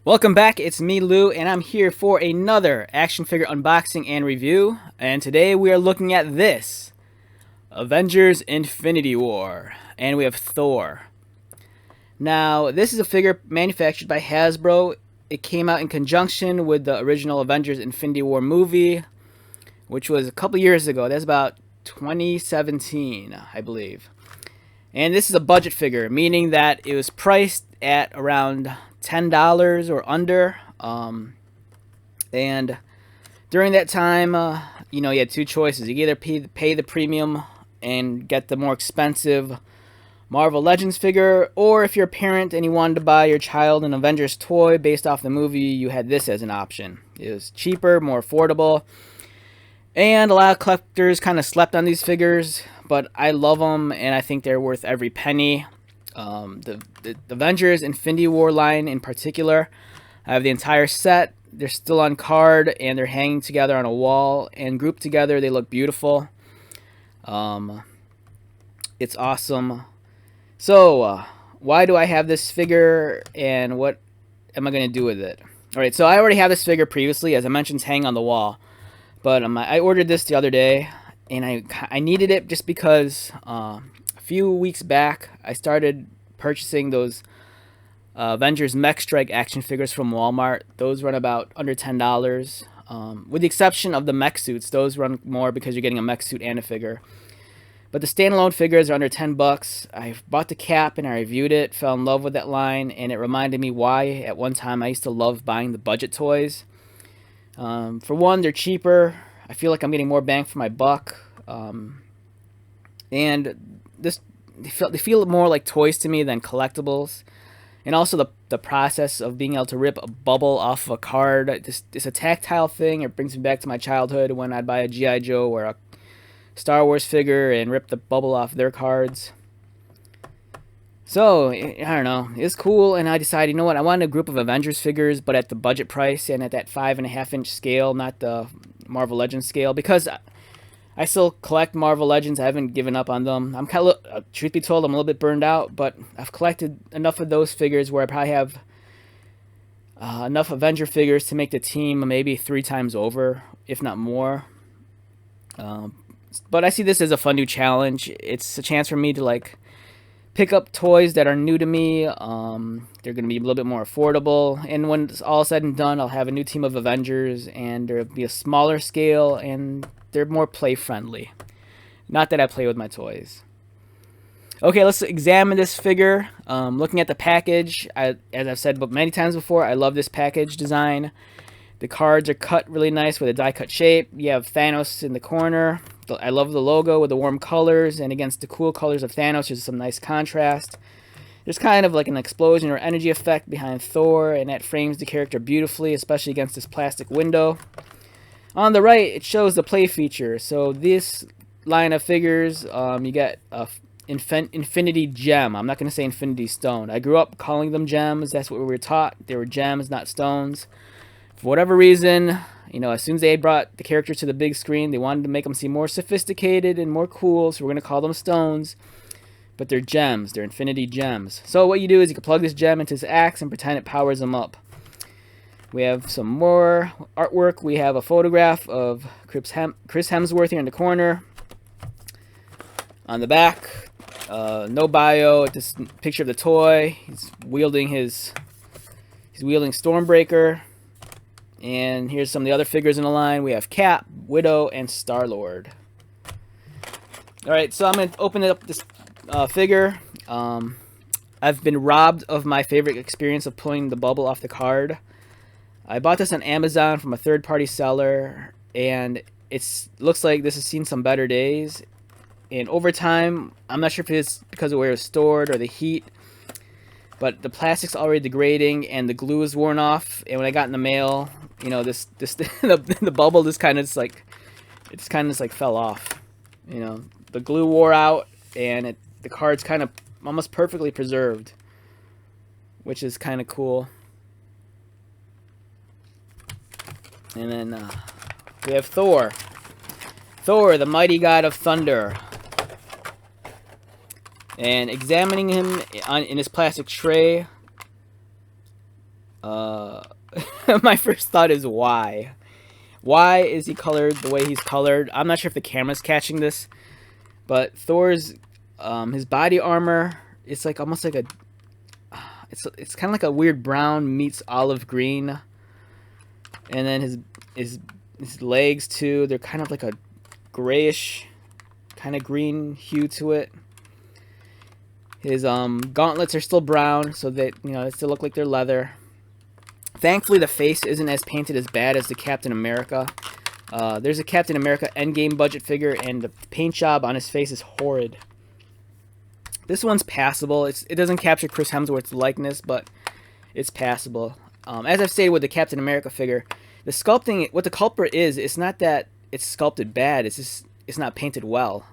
Welcome back, it's me Lou, and I'm here for another action figure unboxing and review. And today we are looking at this Avengers Infinity War, and we have Thor. Now, this is a figure manufactured by Hasbro. It came out in conjunction with the original Avengers Infinity War movie, which was a couple years ago. That's about 2017, I believe. And this is a budget figure, meaning that it was priced at around $10 or under. And during that time, you had two choices. You could either pay the premium and get the more expensive Marvel Legends figure, or if you're a parent and you wanted to buy your child an Avengers toy based off the movie, you had this as an option. It was cheaper, more affordable, and a lot of collectors kind of slept on these figures, but I love them and I think they're worth every penny. The Avengers Infinity War line in particular, I have the entire set. They're still on card and they're hanging together on a wall, and grouped together they look beautiful. It's awesome. So why do I have this figure and what am I going to do with it? Alright, so I already have this figure previously. As I mentioned, it's hanging on the wall, but I ordered this the other day, and I needed it just because a few weeks back I started purchasing those Avengers Mech Strike action figures from Walmart. Those run about under $10, with the exception of the mech suits. Those run more because you're getting a mech suit and a figure. But the standalone figures are under $10. I bought the cap and I reviewed it, fell in love with that line, and it reminded me why at one time I used to love buying the budget toys. For one, they're cheaper. I feel like I'm getting more bang for my buck. And they feel more like toys to me than collectibles. And also the process of being able to rip a bubble off of a card. It's a tactile thing. It brings me back to my childhood when I'd buy a G.I. Joe or a Star Wars figure and rip the bubble off their cards. So, I don't know. It's cool, and I decided, you know what, I wanted a group of Avengers figures, but at the budget price and at that 5.5-inch scale, not the Marvel Legends scale, because I still collect Marvel Legends. I haven't given up on them. I'm kind of, truth be told, I'm a little bit burned out, but I've collected enough of those figures where I probably have enough Avenger figures to make the team maybe 3 times over, if not more. But I see this as a fun new challenge. It's a chance for me to pick up toys that are new to me. They're going to be a little bit more affordable, and when it's all said and done, I'll have a new team of Avengers, and there'll be a smaller scale, and they're more play friendly. Not that I play with my toys. Okay, let's examine this figure. Looking at the package, as I've said many times before, I love this package design. The cards are cut really nice with a die cut shape. You have Thanos in the corner. I love the logo with the warm colors, and against the cool colors of Thanos, there's some nice contrast. There's kind of like an explosion or energy effect behind Thor, and that frames the character beautifully, especially against this plastic window. On the right, it shows the play feature. So this line of figures, you get Infinity Gem. I'm not going to say Infinity Stone. I grew up calling them gems. That's what we were taught. They were gems, not stones. For whatever reason, as soon as they brought the character to the big screen, they wanted to make them seem more sophisticated and more cool, so we're going to call them stones. But they're gems. They're Infinity Gems. So what you do is you can plug this gem into this axe and pretend it powers them up. We have some more artwork. We have a photograph of Chris Hemsworth here in the corner. On the back, no bio, just picture of the toy. He's wielding Stormbreaker. And here's some of the other figures in the line. We have Cap, Widow, and Star-Lord. Alright, so I'm going to open up this figure. I've been robbed of my favorite experience of pulling the bubble off the card. I bought this on Amazon from a third-party seller, and it looks like this has seen some better days. And over time, I'm not sure if it's because of where it's stored or the heat, but the plastic's already degrading and the glue is worn off. And when I got in the mail, the bubble just kind of fell off. The glue wore out, and the card's kind of almost perfectly preserved, which is kind of cool. And then we have Thor. Thor, the mighty god of thunder. And examining him in his plastic tray, Uh, my first thought is why. Why is he colored the way he's colored? I'm not sure if the camera's catching this, but Thor's his body armor, it's like almost like a it's kind of like a weird brown meets olive green, and then his legs too, they're kind of like a grayish kind of green hue to it. His gauntlets are still brown, so they they still look like they're leather. Thankfully, the face isn't as painted as bad as the Captain America. There's a Captain America Endgame budget figure, and the paint job on his face is horrid. This one's passable. It doesn't capture Chris Hemsworth's likeness, but it's passable. As I've stated with the Captain America figure, the sculpting, what the culprit is, it's not that it's sculpted bad. It's just it's not painted well.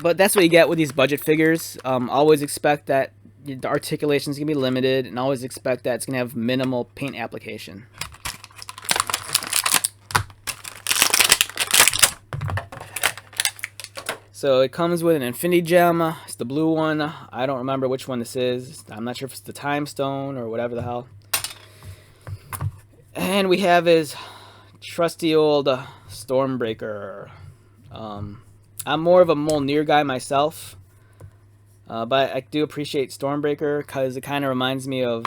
But that's what you get with these budget figures. Always expect that the articulation is gonna be limited, and always expect that it's gonna have minimal paint application. So it comes with an Infinity Gem. It's the blue one. I don't remember which one this is. I'm not sure if it's the Time Stone or whatever the hell. And we have his trusty old Stormbreaker. I'm more of a Mjolnir guy myself. But I do appreciate Stormbreaker because it kind of reminds me of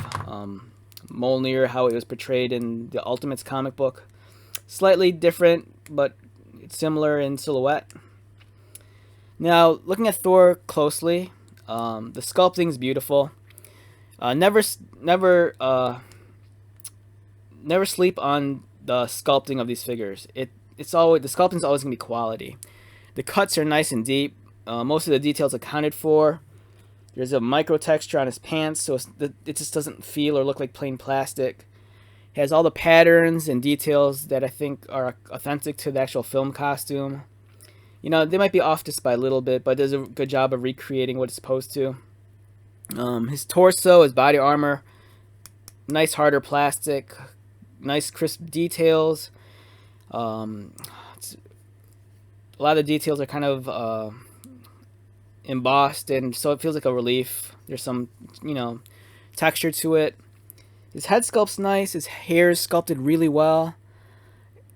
Mjolnir, how it was portrayed in the Ultimates comic book. Slightly different, but it's similar in silhouette. Now, looking at Thor closely, the sculpting is beautiful. Never sleep on the sculpting of these figures. It's always, the sculpting is always gonna be quality. The cuts are nice and deep. Most of the details accounted for. There's a micro texture on his pants, so it just doesn't feel or look like plain plastic. It has all the patterns and details that I think are authentic to the actual film costume. They might be off just by a little bit, but does a good job of recreating what it's supposed to. His torso, his body armor, nice harder plastic, nice crisp details. A lot of the details are kind of embossed, and so it feels like a relief. There's some, texture to it. His head sculpt's nice. His hair is sculpted really well.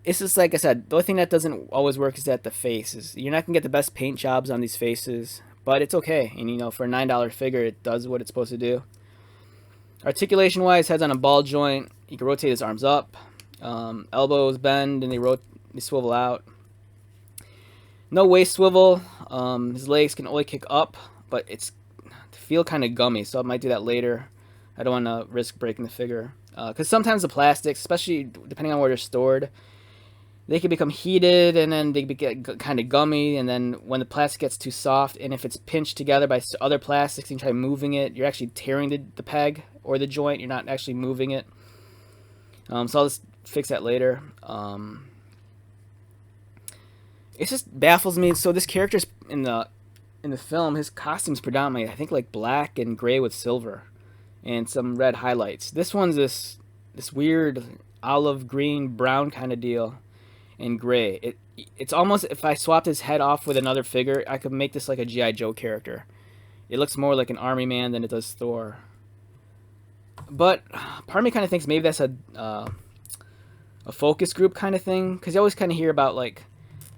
It's just like I said, the only thing that doesn't always work is that the faces. You're not gonna get the best paint jobs on these faces, but it's okay. And for a $9 figure, it does what it's supposed to do. Articulation wise, head's on a ball joint. You can rotate his arms up. Elbows bend and they swivel out. No waist swivel. His legs can only kick up, but they feel kind of gummy, so I might do that later. I don't want to risk breaking the figure. Because sometimes the plastics, especially depending on where they're stored, they can become heated, and then they get kind of gummy, and then when the plastic gets too soft, and if it's pinched together by other plastics and you try moving it, you're actually tearing the peg or the joint. You're not actually moving it. So I'll just fix that later. It just baffles me. So this character's in the film, his costume's predominantly, I think, like black and gray with silver and some red highlights. This one's this weird olive green brown kind of deal and gray. It's almost, if I swapped his head off with another figure, I could make this like a G.I. Joe character. It looks more like an army man than it does Thor. But part of me kind of thinks maybe that's a focus group kind of thing, because you always kind of hear about like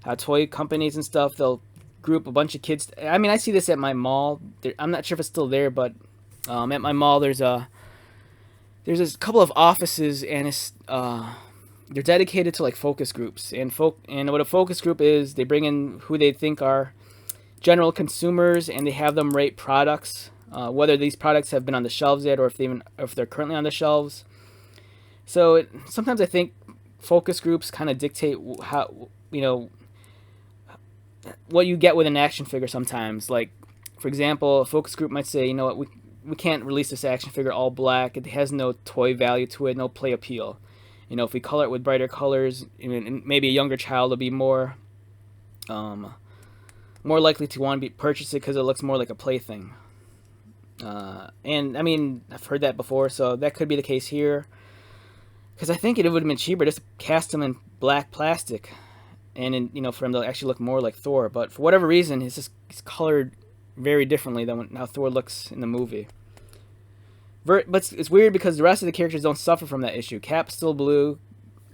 how toy companies and stuff, they'll group a bunch of kids. I mean, I see this at my mall. I'm not sure if it's still there, but at my mall there's a couple of offices, and they're dedicated to like focus groups. And what a focus group is, they bring in who they think are general consumers, and they have them rate products, whether these products have been on the shelves yet, or if they're currently on the shelves. So sometimes I think focus groups kind of dictate how what you get with an action figure sometimes. Like, for example, a focus group might say, we can't release this action figure all black. It has no toy value to it, no play appeal. If we color it with brighter colors, and maybe a younger child will be more likely to want to purchase it because it looks more like a plaything. And I mean, I've heard that before, so that could be the case here. Because I think it would have been cheaper just to cast him in black plastic, and for him to actually look more like Thor. But for whatever reason, he's colored very differently than how Thor looks in the movie. But it's weird because the rest of the characters don't suffer from that issue. Cap's still blue,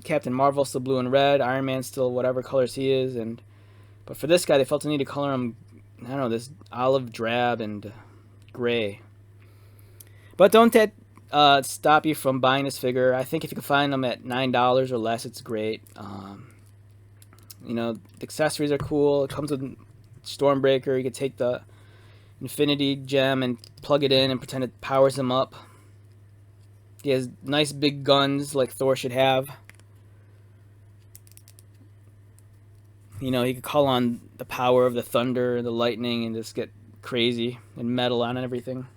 Captain Marvel's still blue and red, Iron Man's still whatever colors he is, but for this guy they felt the need to color him, I don't know, this olive drab and gray. But don't that stop you from buying this figure. I think if you can find them at $9 or less, it's great. The accessories are cool. It comes with Stormbreaker. You can take the Infinity Gem and plug it in and pretend it powers him up. He has nice big guns like Thor should have. He can call on the power of the thunder and the lightning and just get crazy and metal on everything.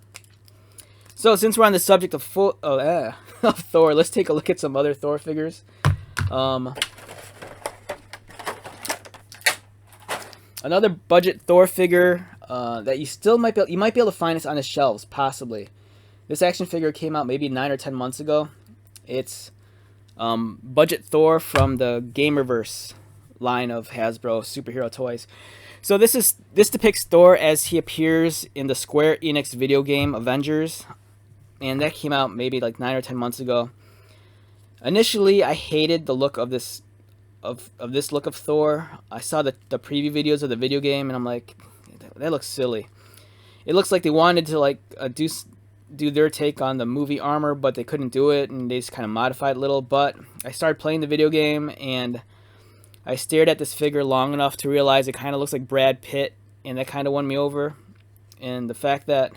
So since we're on the subject of of Thor, let's take a look at some other Thor figures. Another budget Thor figure that you might be able to find this on the shelves, possibly. This action figure came out maybe 9 or 10 months ago. It's budget Thor from the Gamerverse line of Hasbro superhero toys. So this depicts Thor as he appears in the Square Enix video game Avengers, and that came out maybe like 9 or 10 months ago. Initially, I hated the look of this look of Thor. I saw the preview videos of the video game, and I'm like, that looks silly. It looks like they wanted to do their take on the movie armor, but they couldn't do it, and they just kind of modified it a little. But I started playing the video game, and I stared at this figure long enough to realize it kind of looks like Brad Pitt, and that kind of won me over. And the fact that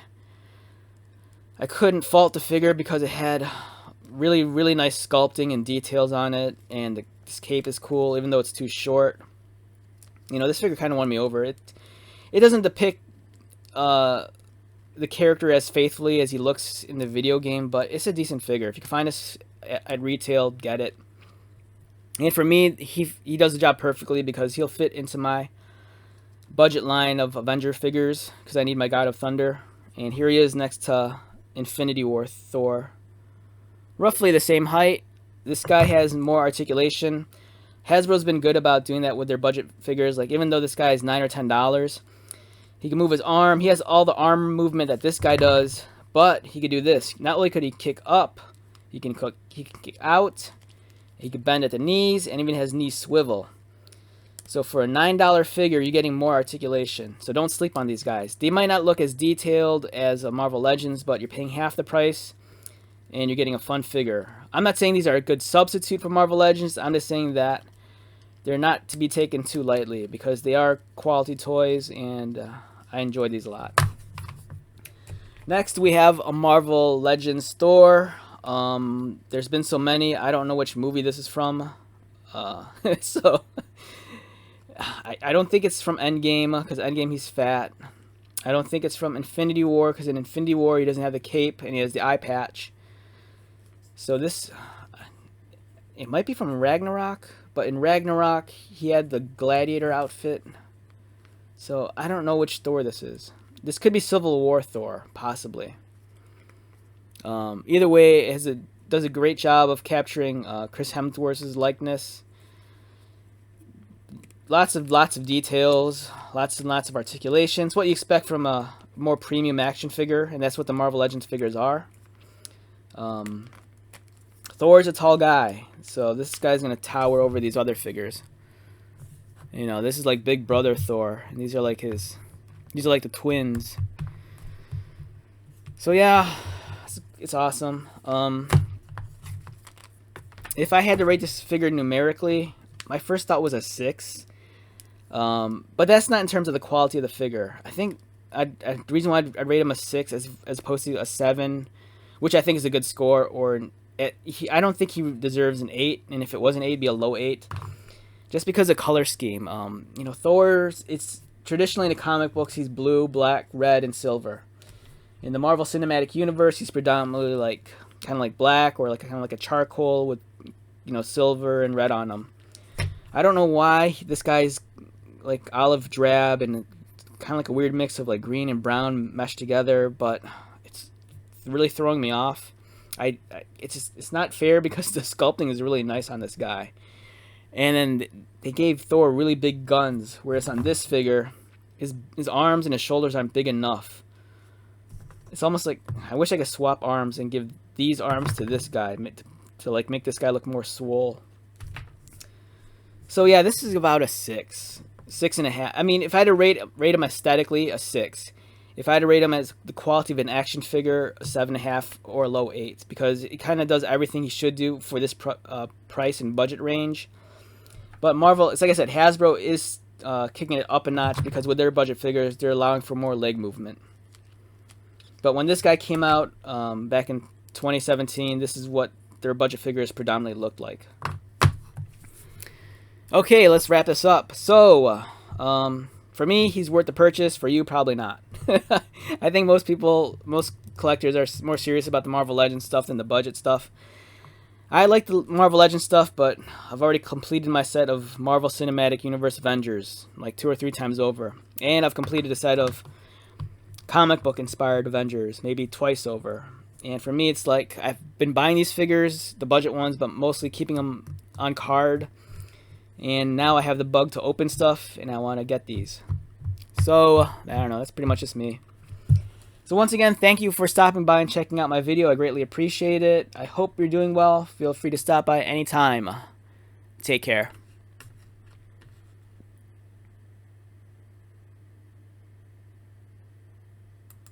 I couldn't fault the figure because it had really, really nice sculpting and details on it, and this cape is cool, even though it's too short. This figure kind of won me over. It doesn't depict the character as faithfully as he looks in the video game, but it's a decent figure. If you can find this at retail, get it. And for me, he does the job perfectly because he'll fit into my budget line of Avenger figures because I need my God of Thunder. And here he is next to Infinity War Thor. Roughly the same height. This guy has more articulation. Hasbro's been good about doing that with their budget figures. Like, even though this guy is $9 or $10, he can move his arm. He has all the arm movement that this guy does, but he could do this. Not only could he kick up, he can kick out. He can bend at the knees, and even has knee swivel. So for a $9 figure, you're getting more articulation. So don't sleep on these guys. They might not look as detailed as a Marvel Legends, but you're paying half the price, and you're getting a fun figure. I'm not saying these are a good substitute for Marvel Legends. I'm just saying that they're not to be taken too lightly because they are quality toys, and I enjoy these a lot. Next, we have a Marvel Legends Thor. There's been so many, I don't know which movie this is from. So I don't think it's from Endgame because Endgame he's fat. I don't think it's from Infinity War because in Infinity War he doesn't have the cape and he has the eye patch. So it might be from Ragnarok, but in Ragnarok he had the gladiator outfit. So I don't know which Thor this is. This could be Civil War Thor, possibly. Either way, it does a great job of capturing Chris Hemsworth's likeness. Lots of details, lots and lots of articulations. What you expect from a more premium action figure, and that's what the Marvel Legends figures are. Thor's a tall guy, so this guy's gonna tower over these other figures. This is like Big Brother Thor, and these are like the twins. So yeah, it's awesome. If I had to rate this figure numerically, my first thought was a 6. But that's not in terms of the quality of the figure. I think the reason why I'd rate him a 6 as opposed to a 7, which I think is a good score, I don't think he deserves an 8, and if it was an 8, it'd be a low 8. Just because of color scheme. Thor's, it's traditionally in the comic books, he's blue, black, red, and silver. In the Marvel Cinematic Universe, he's predominantly kind of like black or kind of like a charcoal with, silver and red on him. I don't know why this guy's like olive drab and kind of like a weird mix of like green and brown meshed together, but it's really throwing me off. It's not fair because the sculpting is really nice on this guy. And then they gave Thor really big guns, whereas on this figure, his arms and his shoulders aren't big enough. It's almost like I wish I could swap arms and give these arms to this guy to like make this guy look more swole. So yeah, this is about a 6, 6.5. I mean, if I had to rate him aesthetically, a 6. If I had to rate him as the quality of an action figure, a 7.5 or a low 8, because it kind of does everything he should do for this price and budget range. But Marvel, it's like I said, Hasbro is kicking it up a notch because with their budget figures, they're allowing for more leg movement. But when this guy came out back in 2017, this is what their budget figures predominantly looked like. Okay, let's wrap this up. So, for me, he's worth the purchase. For you, probably not. I think most collectors are more serious about the Marvel Legends stuff than the budget stuff. I like the Marvel Legends stuff, but I've already completed my set of Marvel Cinematic Universe Avengers like 2 or 3 times over. And I've completed a set of comic book inspired Avengers maybe twice over. And for me, it's like I've been buying these figures, the budget ones, but mostly keeping them on card. And now I have the bug to open stuff, and I want to get these. So, I don't know, that's pretty much just me. So once again, thank you for stopping by and checking out my video. I greatly appreciate it. I hope you're doing well. Feel free to stop by anytime. Take care.